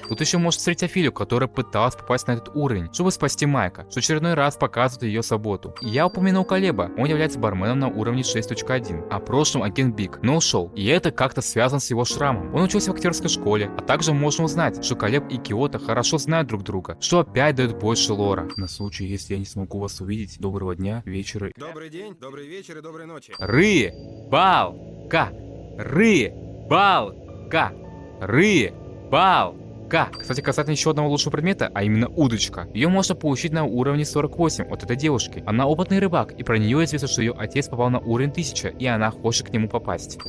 Тут еще может встретить Офелию, которая пыталась попасть на этот уровень, чтобы спасти Майка, что очередной раз показывает ее заботу. Я упомянул Колеба, он является барменом на уровне 6.1, а в прошлом агент Биг, но ушел, и это как-то связано с его шрамом. Он учился в актерской школе, а также можно узнать, что Колеб и Киото хорошо знают друг друга, что опять дает больше лора. На случай, если я не смогу вас увидеть, доброго дня, вечера. Добрый день, добрый вечер и доброй ночи. Рыбалка! Рыбалка! Рыбалка! Кстати, касательно еще одного лучшего предмета, а именно удочка. Ее можно получить на уровне 48 от этой девушки. Она опытный рыбак, и про нее известно, что ее отец попал на уровень 1000, и она хочет к нему попасть.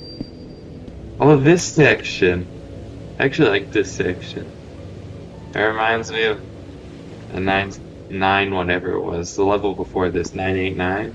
Oh, this section. I actually like this section. It reminds me of the 9 whatever it was, the level before this, 989.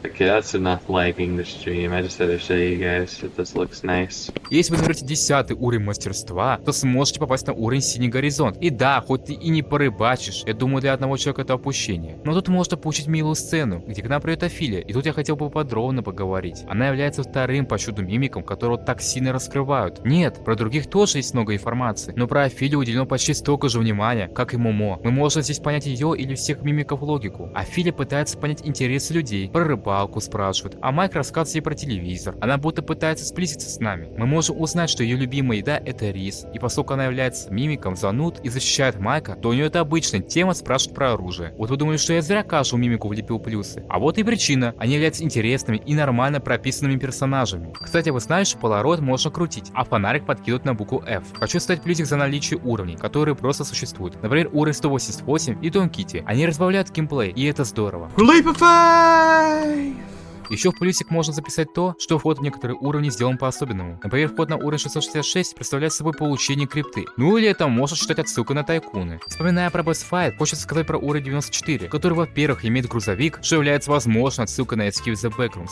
Okay, that's enough lagging the stream. I just had to show you guys that this looks nice. Если вы наберете 10 уровень мастерства, то сможете попасть на уровень Синий Горизонт. И да, хоть ты и не порыбачишь, я думаю, для одного человека это опущение. Но тут можно получить милую сцену, где к нам придет Офелия, и тут я хотел бы подробно поговорить. Она является вторым по счету мимиком, которого так сильно раскрывают. Нет, про других тоже есть много информации, но про Офелию уделено почти столько же внимания, как и Момо. Мы можем здесь понять ее или всех мимиков логику. Офелия пытается понять интересы людей, про рыбалку спрашивает, а Майк рассказывает ей про телевизор. Она будто пытается сблизиться с нами. Мы можем узнать, что ее любимая еда это рис, и поскольку она является мимиком зануд и защищает Майка, то у нее это обычная тема спрашивать про оружие. Вот вы думали, что я зря каждому мимику влепил плюсы. А вот и причина. Они являются интересными и нормально прописанными персонажами. Кстати, вы знаете, что Polaroid можно крутить, а фонарик подкидывать на букву F. Хочу ставить плюсик за наличие уровней, которые просто существуют. Например, уровень 188 и Дон Кити. Они разбавляют геймплей, и это здорово. Еще в плюсик можно записать то, что вход в некоторые уровни сделан по-особенному. Например, вход на уровень 666 представляет собой получение крипты. Ну или это можно считать отсылкой на тайкуны. Вспоминая про босс-файт, хочется сказать про уровень 94, который, во-первых, имеет грузовик, что является возможно отсылкой на Escape the Backrooms.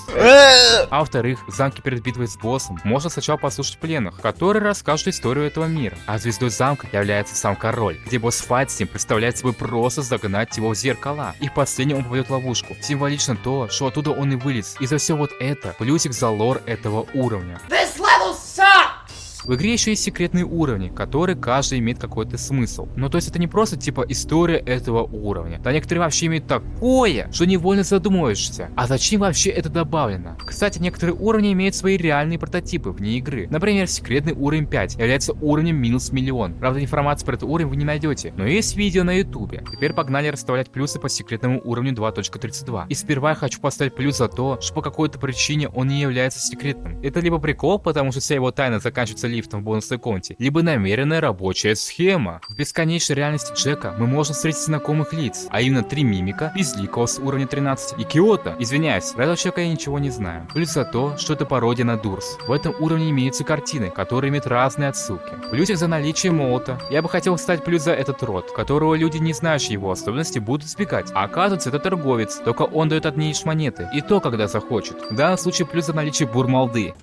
А во-вторых, в замке перед битвой с боссом можно сначала послушать пленных, которые расскажут историю этого мира. А звездой замка является сам король, где босс-файт с ним представляет собой просто загнать его в зеркала. И в последнем он попадет в ловушку. Символично то, что оттуда он и вылез. И за все вот это плюсик за лор этого уровня. В игре еще есть секретные уровни, которые каждый имеет какой-то смысл. Ну то есть это не просто типа история этого уровня. Да некоторые вообще имеют такое, что невольно задумываешься. А зачем вообще это добавлено? Кстати, некоторые уровни имеют свои реальные прототипы вне игры. Например, секретный уровень 5 является уровнем минус миллион. Правда, информацию про этот уровень вы не найдете, но есть видео на ютубе. Теперь погнали расставлять плюсы по секретному уровню 2.32. И сперва я хочу поставить плюс за то, что по какой-то причине он не является секретным. Это либо прикол, потому что вся его тайна заканчивается лифтом в бонусной комнате, либо намеренная рабочая схема. В бесконечной реальности Джека мы можем встретить знакомых лиц, а именно 3 мимика, Безликого с уровня 13 и Киото. Извиняюсь, про этого человека я ничего не знаю. Плюс за то, что это пародия на Дурс. В этом уровне имеются картины, которые имеют разные отсылки. Плюсик за наличие молота. Я бы хотел вставить плюс за этот род, которого люди, не знающие его особенности, будут избегать. А оказывается, это торговец, только он дает одни лишь монеты, и то, когда захочет. В данном случае плюс за наличие бурмалды.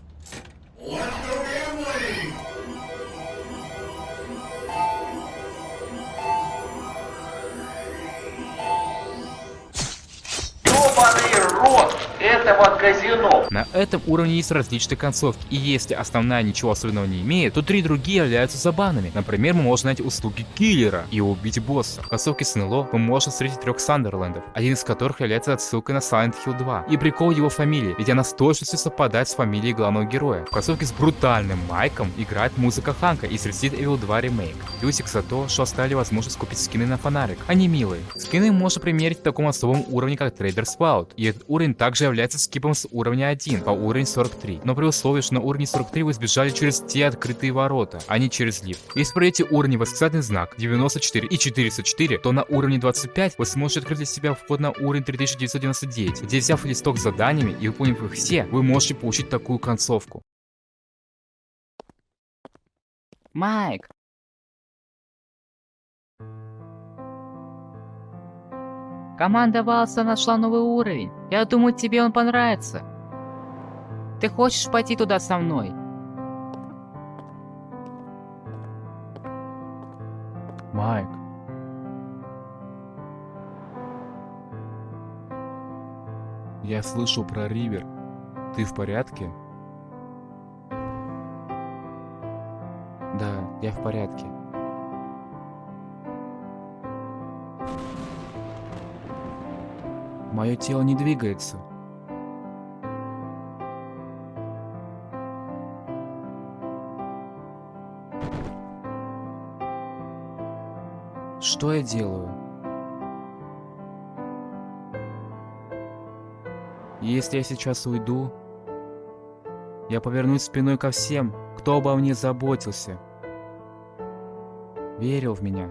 Этого казино. На этом уровне есть различные концовки, и если основная ничего особенного не имеет, то 3 другие являются забавными. Например, мы можем найти услуги киллера и убить босса. В концовке с НЛО мы можем встретить 3 Сандерлендов, один из которых является отсылкой на Silent Hill 2. И прикол его фамилии, ведь она с точностью совпадает с фамилией главного героя. В концовке с брутальным Майком играет музыка Ханка из Resident Evil 2 ремейк. Плюсик за то, что оставили возможность купить скины на фонарик. Они милые. Скины можно примерить в таком особом уровне, как Trader's Cloud. И этот уровень также является скипом с уровня 1 по уровень 43, но при условии, что на уровне 43 вы сбежали через те открытые ворота, а не через лифт. Если пройдете уровни восклицательный знак 94 и 404, то на уровне 25 вы сможете открыть для себя вход на уровень 3999, где, взяв листок с заданиями и выполнив их все, вы можете получить такую концовку. Майк, Команда Валса нашла новый уровень. Я думаю, тебе он понравится. Ты хочешь пойти туда со мной? Майк. Я слышал про Ривер. Ты в порядке? Да, я в порядке. Мое тело не двигается. Что я делаю? Если я сейчас уйду, я повернусь спиной ко всем, кто обо мне заботился, верил в меня.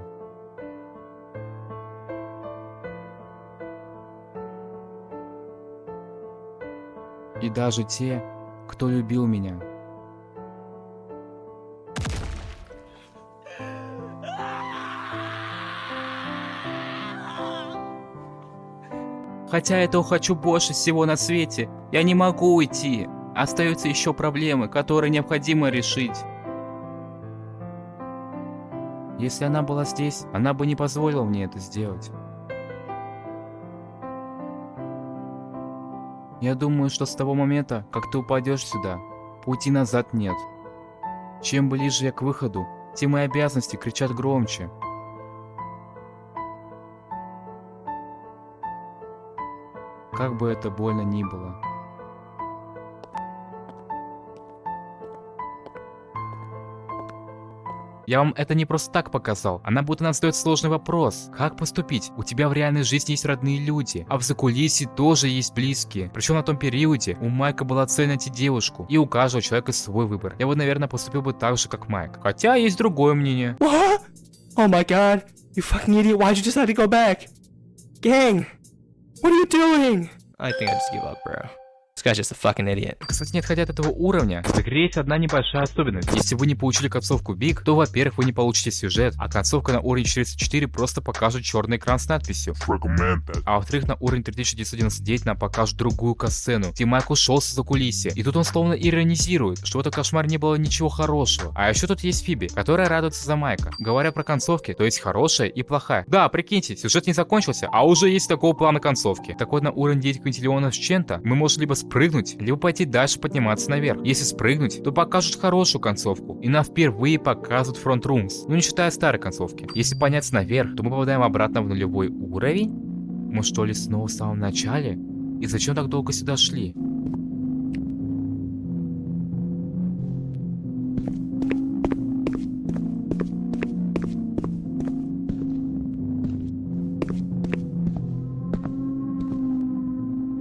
И даже те, кто любил меня. Хотя я этого хочу больше всего на свете, я не могу уйти. Остаются еще проблемы, которые необходимо решить. Если она была здесь, она бы не позволила мне это сделать. Я думаю, что с того момента, как ты упадешь сюда, пути назад нет. Чем ближе я к выходу, тем мои обязанности кричат громче. Как бы это больно ни было. Я вам это не просто так показал. Она будто нам задает сложный вопрос. Как поступить? У тебя в реальной жизни есть родные люди, а в закулисье тоже есть близкие. Причем на том периоде у Майка была цель найти девушку, и у каждого человека свой выбор. Я бы, наверное, поступил бы так же, как Майк. Хотя есть другое мнение. What? Oh my god. You fucking idiot. Why'd you decide to go back? Gang. What are you doing? I think I just give up, bro. This guy's just a fucking idiot. Кстати, не отходя от этого уровня, в игре есть одна небольшая особенность. Если вы не получили концовку Big, то, во-первых, вы не получите сюжет, а концовка на уровне 404 просто покажет черный экран с надписью. А во-вторых, на уровне 3999 нам покажут другую касцену, где Майк ушел с закулисья. И тут он словно иронизирует, что в этом кошмаре не было ничего хорошего. А еще тут есть Фиби, которая радуется за Майка. Говоря про концовки, то есть хорошая и плохая. Да, прикиньте, сюжет не закончился, а уже есть такого плана концовки. Так вот, на уровне 9 квинтиллионов с чем-то мы можем либо спрыгнуть, либо пойти дальше подниматься наверх. Если спрыгнуть, то покажут хорошую концовку, и нам впервые показывают Front Rooms, ну не считая старой концовки. Если подняться наверх, то мы попадаем обратно в нулевой уровень? Мы что ли снова в самом начале? И зачем так долго сюда шли?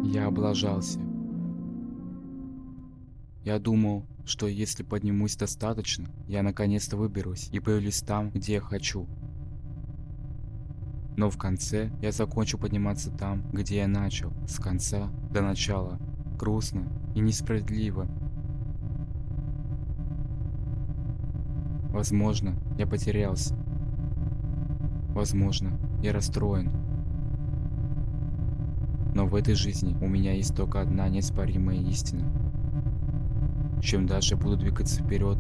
Я облажался. Я думал, что если поднимусь достаточно, я наконец-то выберусь и появлюсь там, где я хочу. Но в конце я закончу подниматься там, где я начал, с конца до начала. Грустно и несправедливо. Возможно, я потерялся. Возможно, я расстроен. Но в этой жизни у меня есть только одна неоспоримая истина. Чем дальше я буду двигаться вперед,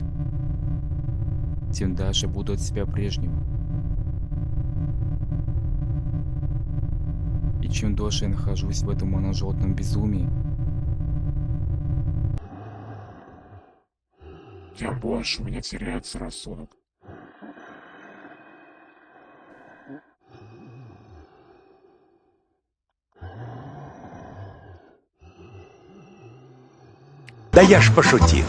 тем дальше буду от себя прежнего. И чем дольше я нахожусь в этом моножелтном безумии, Тем больше у меня теряется рассудок. Да я ж пошутил.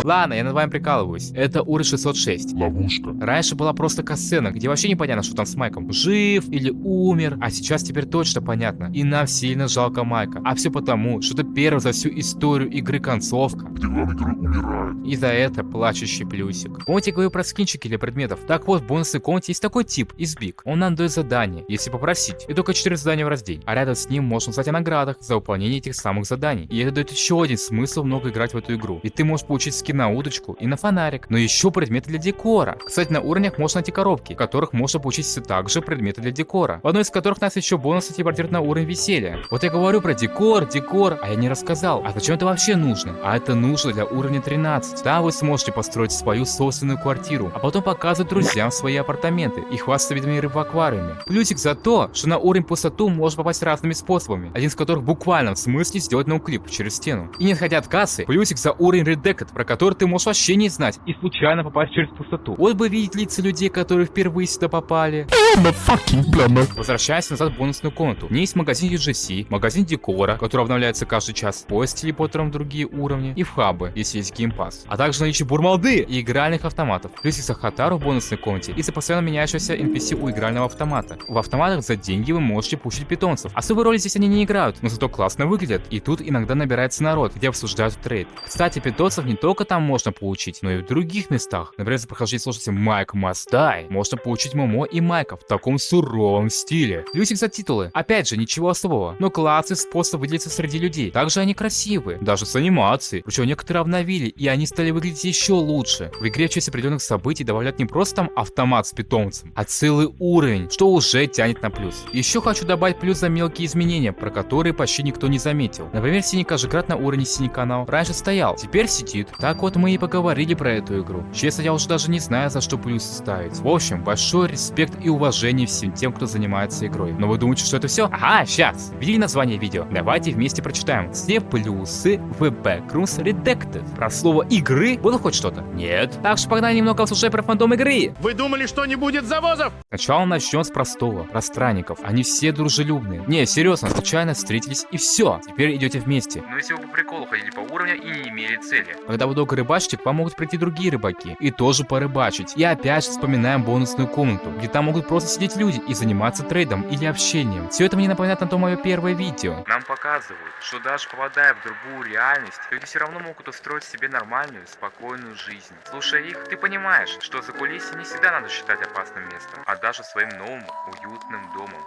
Ладно, я над вами прикалываюсь. Это уровень 606. Ловушка. Раньше была просто касцена, где вообще непонятно, что там с Майком. Жив или умер. А сейчас теперь точно понятно. И нам сильно жалко Майка. А все потому, что это первая за всю историю игры концовка, Где главный герой умирает. и за это плачущий плюсик. Помните, я говорил про скинчики для предметов? Так вот, в бонусной комнате есть такой тип из Big. Он нам дает задание, если попросить. И только 4 задания в раз в день. А рядом с ним можно узнать о наградах за выполнение этих самых заданий. И это дает еще один смысл много играть в эту игру. Ведь ты можешь получить скин на удочку и на фонарик, но еще предметы для декора. Кстати, на уровнях можно найти коробки, в которых можно получить все так же предметы для декора, в одной из которых нас еще бонусы телепортируют на уровень веселья. Вот я говорю про декор, а я не рассказал. А зачем это вообще нужно? А это нужно для уровня 13. Там вы сможете построить свою собственную квартиру, а потом показывать друзьям свои апартаменты и хвастаться видами рыб в аквариуме. Плюсик за то, что на уровень пустоту можно попасть разными способами, один из которых буквально в смысле сделать ноуклип через стену. И не отходя от кассы, плюсик за уровень Redacted, про который ты можешь вообще не знать и случайно попасть через пустоту. Вот бы видеть лица людей, которые впервые сюда попали. Возвращаясь назад в бонусную комнату. У меня есть магазин UGC, магазин декора, который обновляется каждый час, поезд с телепортером в другие уровни и в хабы, если есть геймпасс. А также наличие бурмалды и игральных автоматов. Плюс есть Хатару в бонусной комнате и за постоянно меняющегося NPC у игрального автомата. В автоматах за деньги вы можете получить питомцев. Особой роли здесь они не играют, но зато классно выглядят. И тут иногда набирается народ, где обсуждают трейд. Кстати, питомцев не только там можно получить, но и в других местах. Например, за прохождение сложности Майк Must Die можно получить Момо и Майка в таком суровом стиле. Плюсик за титулы. Опять же, ничего особого, но класс и способ выделиться среди людей. Также они красивые, даже с анимацией. Причем некоторые обновили, и они стали выглядеть еще лучше. В игре в честь определенных событий добавляют не просто там автомат с питомцем, а целый уровень, что уже тянет на плюс. Еще хочу добавить плюс за мелкие изменения, про которые почти никто не заметил. Например, синий Кажиград на уровне синий канал раньше стоял, теперь сидит. Так вот мы и поговорили про эту игру. Честно, я уже даже не знаю, за что плюс ставить. В общем, большой респект и уважение всем тем, кто занимается игрой. Но вы думаете, что это все? Ага, сейчас. Видели название видео? Давайте вместе прочитаем. Все плюсы в Backrooms Redacted. Про слово игры было хоть что-то? Нет. Так что погнали немного послушать про фандом игры. Вы думали, что не будет завозов? Сначала начнем с простого, про странников. Они все дружелюбные. Не, серьезно, случайно встретились и все. Теперь идете вместе. Но если вы по приколу ходили по уровню и не имели цели. Когда вы долго рыбачите, к вам могут прийти другие рыбаки и тоже порыбачить. И опять же вспоминаем бонусную комнату, где там могут просто сидеть люди и заниматься трейдом или общением. Все это мне напоминает на то мое первое видео. Нам показывают, что даже попадая в другую реальность, люди все равно могут устроить себе нормальную, спокойную жизнь. Слушая их, ты понимаешь, что за кулисами не всегда надо считать опасным местом, а даже своим новым, уютным домом.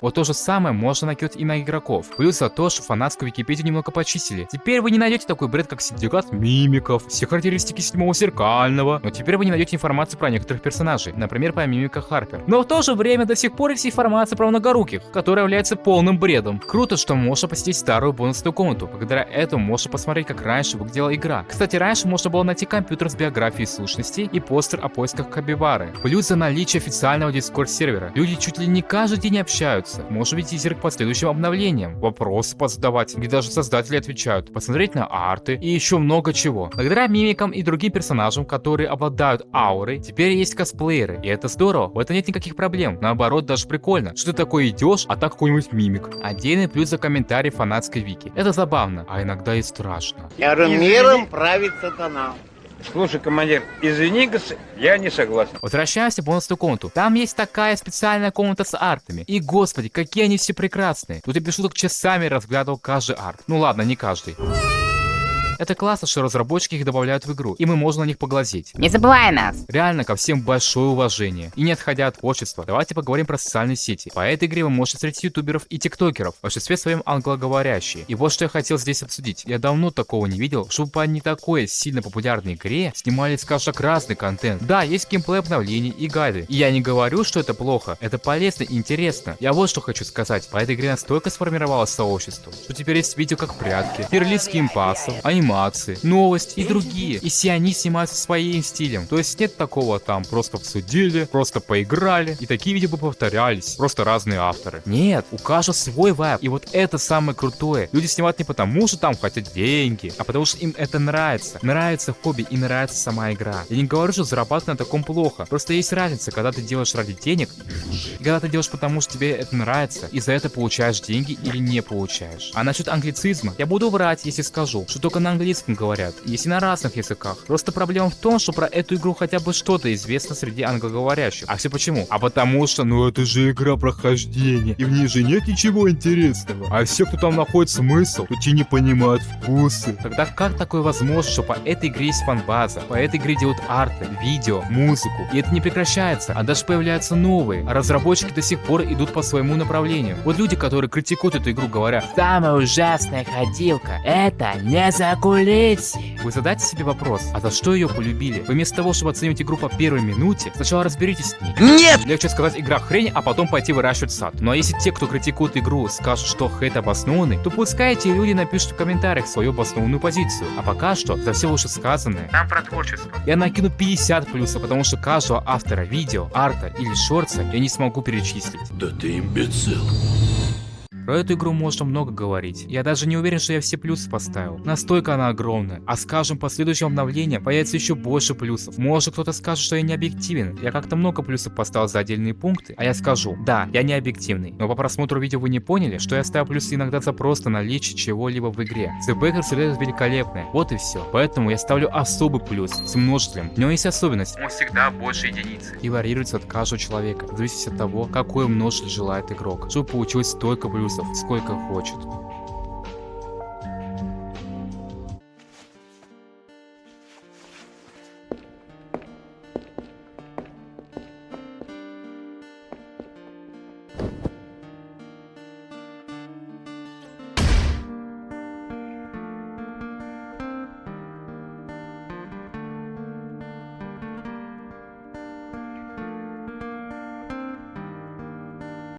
Вот то же самое можно накинуть и на игроков. Плюс за то, что фанатскую Википедию немного почистили. Теперь вы не найдете такой бред, как синдикат мимиков, все характеристики седьмого зеркального. Но теперь вы не найдете информацию про некоторых персонажей, например, про мимика Харпер. Но в то же время до сих пор есть информация про многоруких, которая является полным бредом. Круто, что можно посетить старую бонусную комнату. Благодаря этому можно посмотреть, как раньше выглядела игра. Кстати, раньше можно было найти компьютер с биографией сущностей и постер о поисках Капибары. Плюс за наличие официального Discord сервера. Люди чуть ли не каждый день общаются. Может быть, тизер к последующим обновлениям, вопросы позадавать, где даже создатели отвечают, посмотреть на арты и еще много чего. Благодаря мимикам и другим персонажам, которые обладают аурой, теперь есть косплееры, и это здорово, в этом нет никаких проблем. Наоборот, даже прикольно, что ты такой идешь, а так какой-нибудь мимик. Отдельный плюс за комментарий фанатской вики. Это забавно, а иногда и страшно. Миром правит сатана. Слушай, командир, извини, я не согласен. Возвращаемся в бонусную комнату. Там есть такая специальная комната с артами. И господи, какие они все прекрасные. Тут я без шуток часами разглядывал каждый арт. Ну ладно, не каждый. Это классно, что разработчики их добавляют в игру, и мы можем на них поглазеть. Не забывай нас! Реально, ко всем большое уважение. И не отходя от творчества, давайте поговорим про социальные сети. По этой игре вы можете встретить ютуберов и тиктокеров, в большинстве своем англоговорящие. И вот что я хотел здесь обсудить. Я давно такого не видел, чтобы по не такой сильно популярной игре снимали, скажем так, разный контент. Да, есть геймплей обновлений и гайды. И я не говорю, что это плохо, это полезно и интересно. Я вот что хочу сказать. По этой игре настолько сформировалось сообщество, что теперь есть видео как прятки, релиз геймпассов, анимации, новости и другие. И все они снимаются своим стилем. То есть нет такого там просто обсудили, просто поиграли. И такие видео бы повторялись. Просто разные авторы. Нет, у каждого свой вайб. И вот это самое крутое. Люди снимают не потому, что там хотят деньги, а потому что им это нравится. Нравится хобби и нравится сама игра. Я не говорю, что зарабатывать на таком плохо. Просто есть разница, когда ты делаешь ради денег, и когда ты делаешь потому, что тебе это нравится, и за это получаешь деньги или не получаешь. А насчет англицизма, я буду врать, если скажу, что только на английском английском говорят, есть и на разных языках. Просто проблема в том, что про эту игру хотя бы что-то известно среди англоговорящих. А все почему? А потому что, ну это же игра прохождения, и в ней же нет ничего интересного. А все, кто там находит смысл, то те не понимают вкусы. Тогда как такое возможно, что по этой игре есть фан-база, по этой игре делают арты, видео, музыку, и это не прекращается, а даже появляются новые, а разработчики до сих пор идут по своему направлению. Вот люди, которые критикуют эту игру, говорят: Самая ужасная ходилка — это не за кулисье. вы задайте себе вопрос, а за что ее полюбили? Вы вместо того, чтобы оценивать игру по первой минуте, сначала разберитесь с ней. Нет! Легче сказать игра хрень, а потом пойти выращивать сад. Ну а если те, кто критикует игру, скажут, что хейт обоснованный, то пускай эти люди напишут в комментариях свою обоснованную позицию. А пока что, за все вышесказанное, нам про творчество, я накину 50 плюсов, потому что каждого автора видео, арта или шорта я не смогу перечислить. Да ты имбецил. Про эту игру можно много говорить. Я даже не уверен, что я все плюсы поставил. Настолько она огромная. А скажем, по следующему обновлению появится еще больше плюсов. Может кто-то скажет, что я не объективен. Я как-то много плюсов поставил за отдельные пункты. А я скажу: да, я не объективный. Но по просмотру видео вы не поняли, что я ставил плюсы иногда за просто наличие чего-либо в игре. Цбэкер следует великолепное. Вот и все. Поэтому я ставлю особый плюс с множителем. В нем есть особенность. Он всегда больше единицы. И варьируется от каждого человека. Зависит от того, какой множитель желает игрок. Чтобы получилось столько плюсов, сколько хочет.